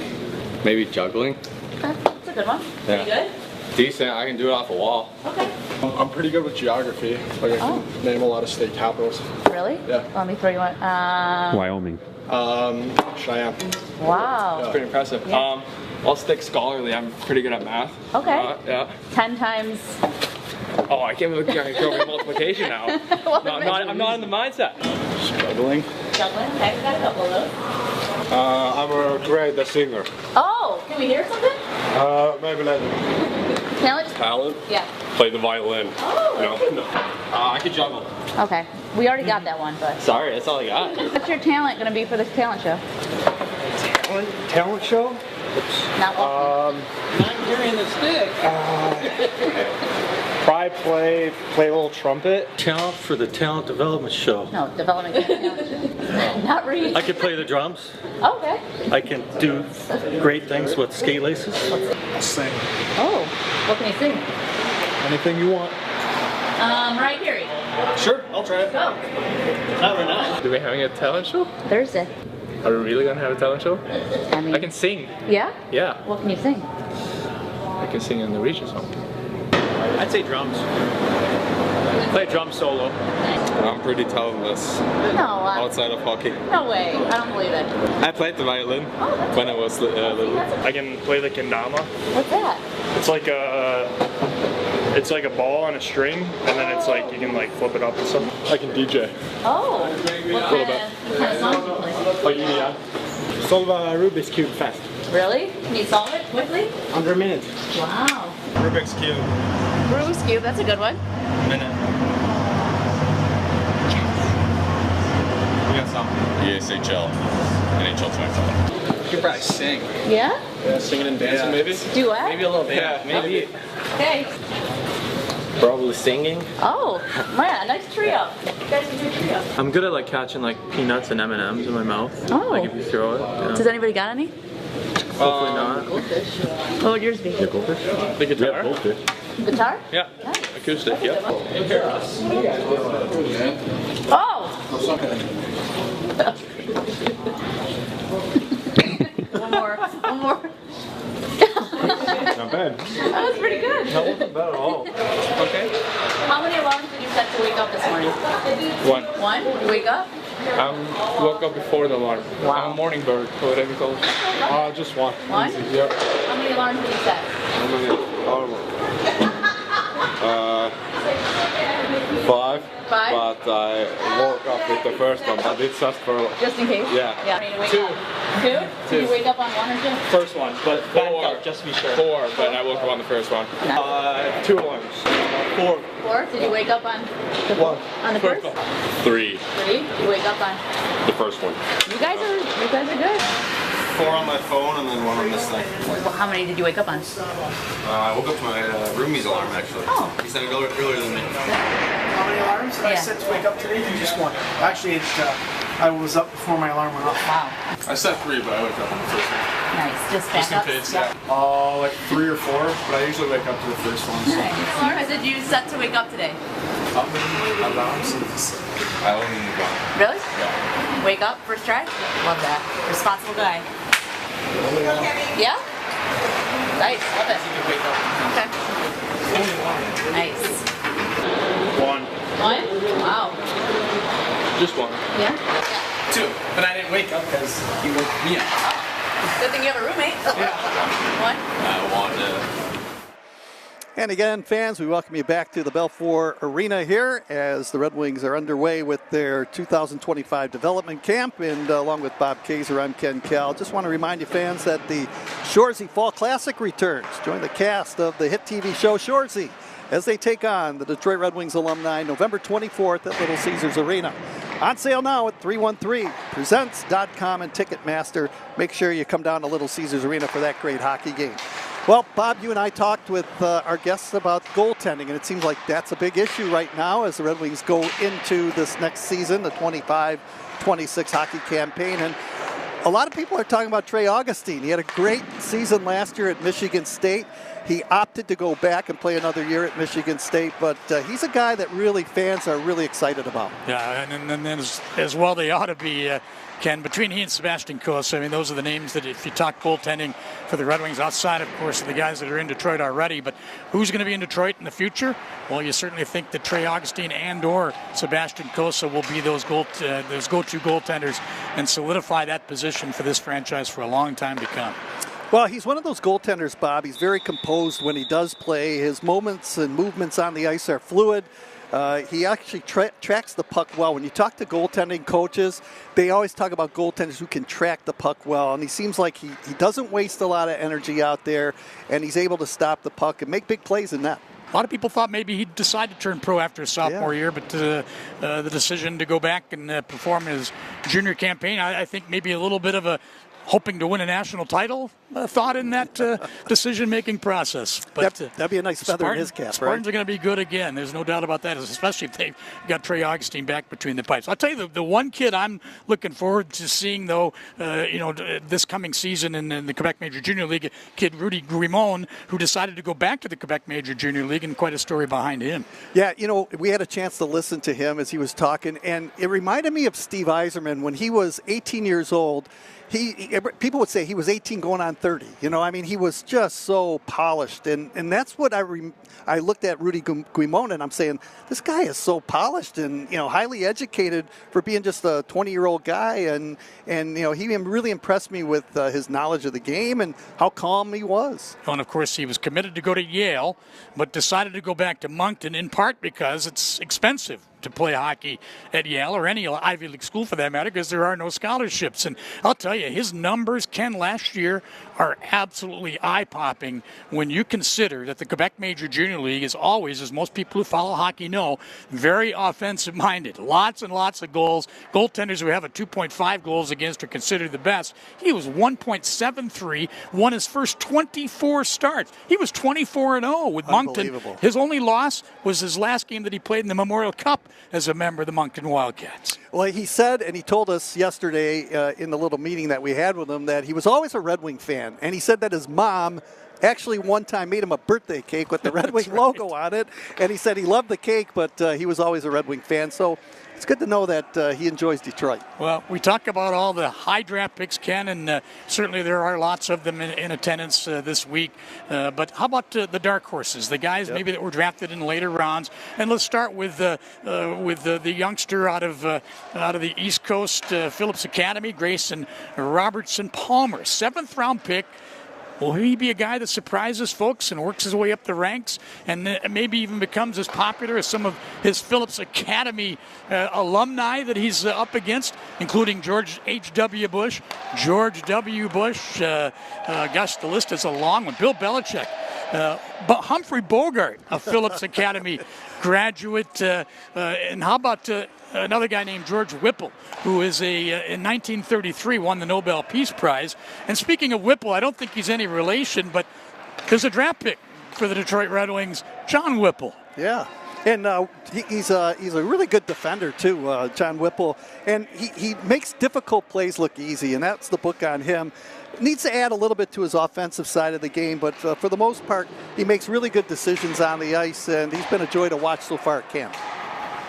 Maybe juggling. Okay, that's a good one. Yeah. Pretty good? Decent. I can do it off a wall. Okay. I'm pretty good with geography. Like I can name a lot of state capitals. Really? Yeah. Let me throw you one. Wyoming. Cheyenne. Wow. That's pretty impressive. Yeah. I'll stick scholarly. I'm pretty good at math. Okay. Yeah. 10 times. Oh, I can't believe I go over multiplication now. I'm not in the mindset. Struggling. Juggling. Okay, we got a couple of those. I'm a great singer. Oh, can we hear something? Maybe later. Talent? Talent? Yeah. Play the violin. Oh. No. I could juggle. Okay. We already got that one, but. Sorry, that's all I got. What's your talent going to be for this talent show? Talent show? Not walking. Not carrying the stick. Probably play a little trumpet. Talent for the talent development show. No, Development Camp Talent show. Not read. I can play the drums. Okay. I can do great things with skate laces. I'll sing. Oh, what can you sing? Anything you want. Mariah Carey. Sure, I'll try it. Go. Not right now. Do we having a talent show? Thursday. Are we really gonna have a talent show? I mean. I can sing. Yeah? Yeah. What can you sing? I can sing in the region song. I'd say drums. Play drum solo. I'm pretty talentless. No. Outside of hockey. No way. I don't believe it. I played the violin when I was little. I can play the kendama. What's that? It's like a ball on a string, and then it's like you can like flip it up and stuff. I can DJ. Oh. What kind of song do you play? Like EDI. Solve a Rubik's Cube fast. Really? Can you solve it quickly? Under a minute. Wow. Rubik's Cube. Rubik's Cube, that's a good one. Minute. We got some. ESHL. NHL 25. You could probably sing. Yeah? Yeah, singing and dancing maybe. Duet? Maybe a little bit. Yeah, maybe. Okay. Probably singing. Oh, man, nice trio. You guys can do a trio. I'm good at like catching like peanuts and M&Ms in my mouth. Oh. Like if you throw it. Yeah. Does anybody got any? Hopefully not. Goldfish. What would yours be? The goldfish? The guitar? Yeah, goldfish. Guitar? Yeah. Acoustic, yeah. Oh! One more. Not bad. That was pretty good. That wasn't bad at all. Okay. How many alarms did you set to wake up this morning? One. One? You wake up? Woke up before the alarm. Wow. I'm a morning bird, or whatever you call it. Just one. One? Yeah. How many alarms did you set? How many? Five. Five? But I woke up with the first one, but it's just for... Just in case? Yeah. Yeah. Wake Two. Up. Two? Did you wake up on one or two? First one, but back up just to be sure. 4, but I woke up on the first one. 2 alarms. 4. Four? Did you wake up on the One. On the first? 3. Three? You wake up on. The first one. You guys are good. 4 on my phone and then 1 on this thing. Well, how many did you wake up on? I woke up to my roomie's alarm actually. Oh. He said it earlier than me. How many alarms did I set to wake up today? Just one. Actually, I was up before my alarm went off. Wow. I set 3, but I woke up on the first one. Nice. Just backups? Like 3 or 4, but I usually wake up to the first one. Nice. How many alarms did you set to wake up today? Alarms? I only need one. Really? Yeah. Wake up, first try? Love that. Responsible guy. Yeah? Nice. Love it. Okay. Nice. 1. One? Wow. Just one. Yeah? 2. But I didn't wake up because he woke me up. Good thing you have a roommate. One? I want to. And again, fans, we welcome you back to the Belfour Arena here as the Red Wings are underway with their 2025 development camp. And along with Bob Kaser, I'm Ken Kell. Just want to remind you, fans, that the Shoresy Fall Classic returns. Join the cast of the hit TV show Shoresy as they take on the Detroit Red Wings alumni November 24th at Little Caesars Arena. On sale now at 313presents.com and Ticketmaster. Make sure you come down to Little Caesars Arena for that great hockey game. Well, Bob, you and I talked with our guests about goaltending, and it seems like that's a big issue right now as the Red Wings go into this next season, the 25-26 hockey campaign. And a lot of people are talking about Trey Augustine. He had a great season last year at Michigan State. He opted to go back and play another year at Michigan State, but he's a guy that really fans are really excited about. Yeah, and then as well they ought to be, Ken, between he and Sebastian Kaser. I mean, those are the names that if you talk goaltending for the Red Wings, outside, of course, of the guys that are in Detroit already, but who's going to be in Detroit in the future? Well, you certainly think that Trey Augustine and or Sebastian Kaser will be those go-to goaltenders and solidify that position for this franchise for a long time to come. Well, he's one of those goaltenders, Bob. He's very composed when he does play. His moments and movements on the ice are fluid. He actually tracks the puck well. When you talk to goaltending coaches, they always talk about goaltenders who can track the puck well. And he seems like he doesn't waste a lot of energy out there, and he's able to stop the puck and make big plays in net. A lot of people thought maybe he'd decide to turn pro after his sophomore year, but the decision to go back and perform his junior campaign, I think maybe a little bit of a hoping to win a national title thought in that decision-making process. But that'd be a nice feather in his cap, right? Spartans are going to be good again. There's no doubt about that, especially if they've got Trey Augustine back between the pipes. I'll tell you, the one kid I'm looking forward to seeing, though, this coming season in the Quebec Major Junior League, kid Rudy Guimond, who decided to go back to the Quebec Major Junior League, and quite a story behind him. Yeah, we had a chance to listen to him as he was talking, and it reminded me of Steve Yzerman when he was 18 years old. People would say he was 18 going on 30. He was just so polished. And that's what I looked at Rudy Guimond, and I'm saying, this guy is so polished and, highly educated for being just a 20-year-old guy. And he really impressed me with his knowledge of the game and how calm he was. And, of course, he was committed to go to Yale, but decided to go back to Moncton in part because it's expensive to play hockey at Yale or any Ivy League school for that matter, because there are no scholarships. And I'll tell you, his numbers, Ken, last year are absolutely eye-popping when you consider that the Quebec Major Junior League is always, as most people who follow hockey know, very offensive-minded. Lots and lots of goals. Goaltenders who have a 2.5 goals against are considered the best. He was 1.73, won his first 24 starts. He was 24-0 with Moncton. His only loss was his last game that he played in the Memorial Cup as a member of the Moncton Wildcats. Well, he said, and he told us yesterday in the little meeting that we had with him, that he was always a Red Wing fan. And he said that his mom actually one time made him a birthday cake with the Red Wing logo on it. And he said he loved the cake, but he was always a Red Wing fan. So it's good to know that he enjoys Detroit. Well, we talk about all the high draft picks, Ken, and certainly there are lots of them in attendance this week. But how about the dark horses, the guys maybe that were drafted in later rounds? And let's start with the youngster out of the East Coast, Phillips Academy, Grayson Robertson Palmer, 7th-round pick. Will he be a guy that surprises folks and works his way up the ranks and maybe even becomes as popular as some of his Phillips Academy alumni that he's up against, including George H.W. Bush, George W. Bush, gosh, the list is a long one, Bill Belichick, but Humphrey Bogart, a Phillips Academy graduate, and how about another guy named George Whipple, who is in 1933 won the Nobel Peace Prize. And speaking of Whipple, I don't think he's any relation, but there's a draft pick for the Detroit Red Wings, John Whipple. Yeah. And he's a really good defender, too, John Whipple. And he makes difficult plays look easy, and that's the book on him. Needs to add a little bit to his offensive side of the game, but for the most part, he makes really good decisions on the ice, and he's been a joy to watch so far at camp.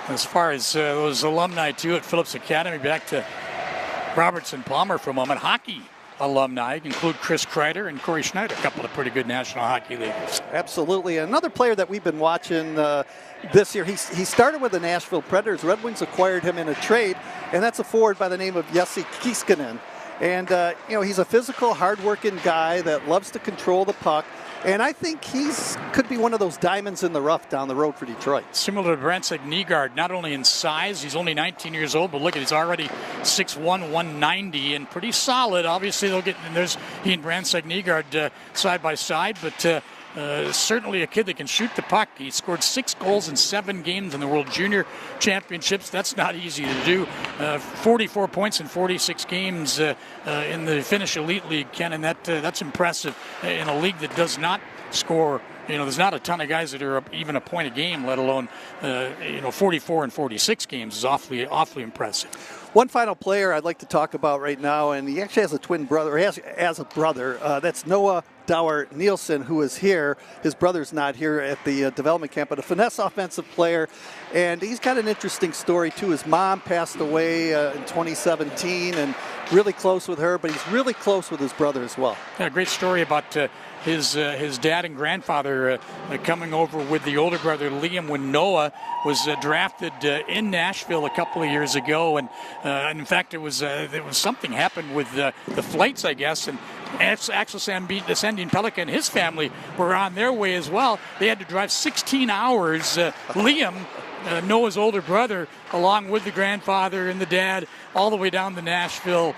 As far as those alumni, too, at Phillips Academy, back to Robertson Palmer for a moment, hockey alumni include Chris Kreider and Corey Schneider, a couple of pretty good National Hockey Leaguers. Absolutely. Another player that we've been watching this year, he started with the Nashville Predators. Red Wings acquired him in a trade, and that's a forward by the name of Jesse Kiiskanen. And, he's a physical, hard-working guy that loves to control the puck. And I think could be one of those diamonds in the rough down the road for Detroit. Similar to Michael Nygard, not only in size, he's only 19 years old, but look at, he's already 6'1", 190, and pretty solid. Obviously, there's he and Michael Nygard side by side, but certainly a kid that can shoot the puck. He scored 6 goals in 7 games in the World Junior Championships. That's not easy to do. 44 points in 46 games in the Finnish Elite League, Ken, and that's impressive in a league that does not score. There's not a ton of guys that are even a point a game, let alone 44 and 46 games is awfully impressive. One final player I'd like to talk about right now, and he actually has a twin brother, or has a brother. That's Noah Dower Nielsen, who is here. His brother's not here at the development camp, but a finesse offensive player. And he's got an interesting story, too. His mom passed away in 2017, and really close with her, but he's really close with his brother as well. Yeah, great story about his dad and grandfather coming over with the older brother Liam when Noah was drafted in Nashville a couple of years ago, and in fact there was something happened with the flights, I guess, and Axel Sandin Pellica and his family were on their way as well. They had to drive 16 hours. Liam, Noah's older brother, along with the grandfather and the dad, all the way down to Nashville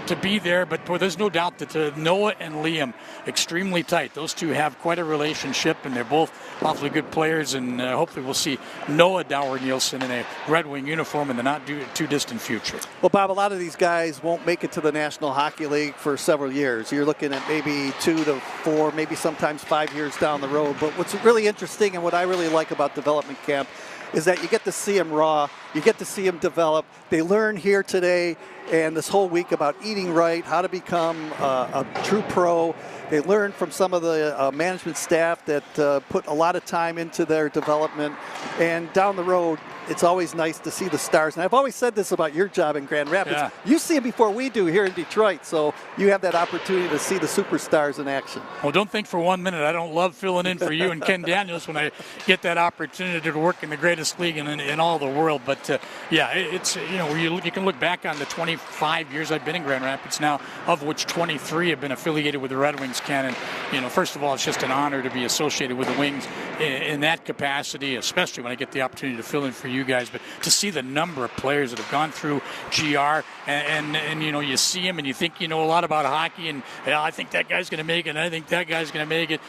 to be there. But boy, there's no doubt that Noah and Liam, extremely tight. Those two have quite a relationship, and they're both awfully good players. And hopefully we'll see Noah Dower Nielsen in a Red Wing uniform in the not too distant future. Well, Bob, a lot of these guys won't make it to the National Hockey League for several years. You're looking at maybe 2 to 4, maybe sometimes 5 years down the road. But what's really interesting and what I really like about development camp is that you get to see them raw, you get to see them develop. They learn here today and this whole week about eating right, how to become a true pro. They learn from some of the management staff that put a lot of time into their development. And down the road, it's always nice to see the stars. And I've always said this about your job in Grand Rapids. Yeah. You see them before we do here in Detroit, so you have that opportunity to see the superstars in action. Well, don't think for 1 minute I don't love filling in for you and Ken Daniels when I get that opportunity to work in the greatest league in all the world. But yeah, it's you can look back on the 25 years I've been in Grand Rapids now, of which 23 have been affiliated with the Red Wings, Ken. And first of all, it's just an honor to be associated with the Wings in that capacity, especially when I get the opportunity to fill in for you guys. But to see the number of players that have gone through GR and you see them and you think you know a lot about hockey, and I think that guy's going to make it, and I think that guy's going to make it.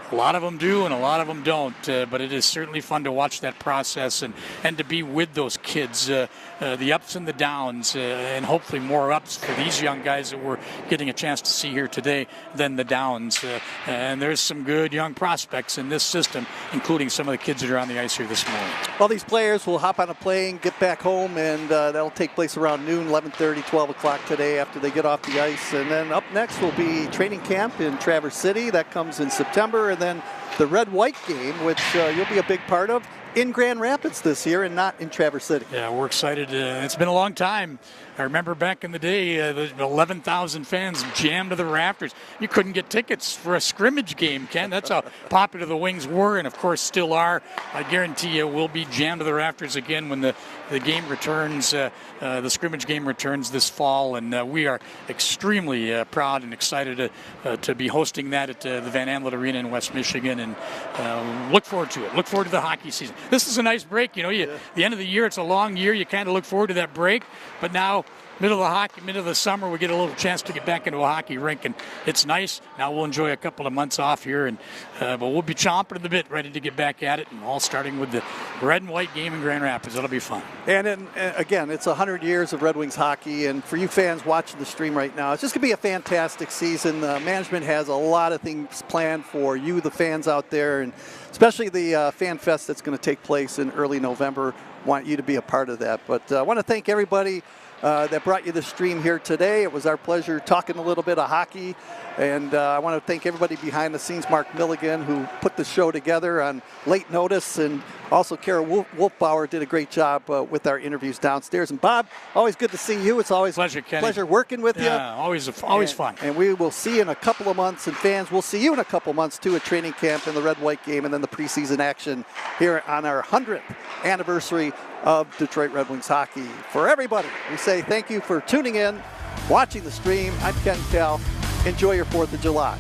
A lot of them do and a lot of them don't, but it is certainly fun to watch that process and to be with those kids, the ups and the downs, and hopefully more ups for these young guys that we're getting a chance to see here today than the downs. And there's some good young prospects in this system, including some of the kids that are on the ice here this morning. Well, these players will hop on a plane, get back home, and that'll take place around noon, 11:30, 12 o'clock today after they get off the ice. And then up next will be training camp in Traverse City. That comes in September. And then the Red-White game, which you'll be a big part of, in Grand Rapids this year and not in Traverse City. Yeah, we're excited. It's been a long time. I remember back in the day, the 11,000 fans jammed to the rafters. You couldn't get tickets for a scrimmage game, Ken. That's how popular the Wings were and, of course, still are. I guarantee you we'll be jammed to the rafters again when the game returns, the scrimmage game returns this fall. And we are extremely proud and excited to be hosting that at the Van Amlet Arena in West Michigan, and look forward to it. Look forward to the hockey season. This is a nice break. The end of the year, it's a long year. You kind of look forward to that break. But now, middle of the summer, we get a little chance to get back into a hockey rink, and it's nice. Now we'll enjoy a couple of months off here, and but we'll be chomping at the bit, ready to get back at it, and all starting with the Red and White game in Grand Rapids. That'll be fun. And again, it's 100 years of Red Wings hockey, and for you fans watching the stream right now, it's just going to be a fantastic season. Management has a lot of things planned for you, the fans out there, and especially the Fan Fest that's going to take place in early November. Want you to be a part of that. But I want to thank everybody that brought you the stream here today. It was our pleasure talking a little bit of hockey. And I want to thank everybody behind the scenes, Mark Milligan, who put the show together on late notice, and also Kara Wolfbauer did a great job with our interviews downstairs. And Bob, always good to see you. It's always pleasure, Kenny. Pleasure working with you. Yeah, always fun. And we will see you in a couple of months, and fans, we'll see you in a couple of months too at training camp in the Red-White game, and then the preseason action here on our 100th anniversary of Detroit Red Wings hockey. For everybody, we say thank you for tuning in, watching the stream. I'm Ken Kell. Enjoy your 4th of July.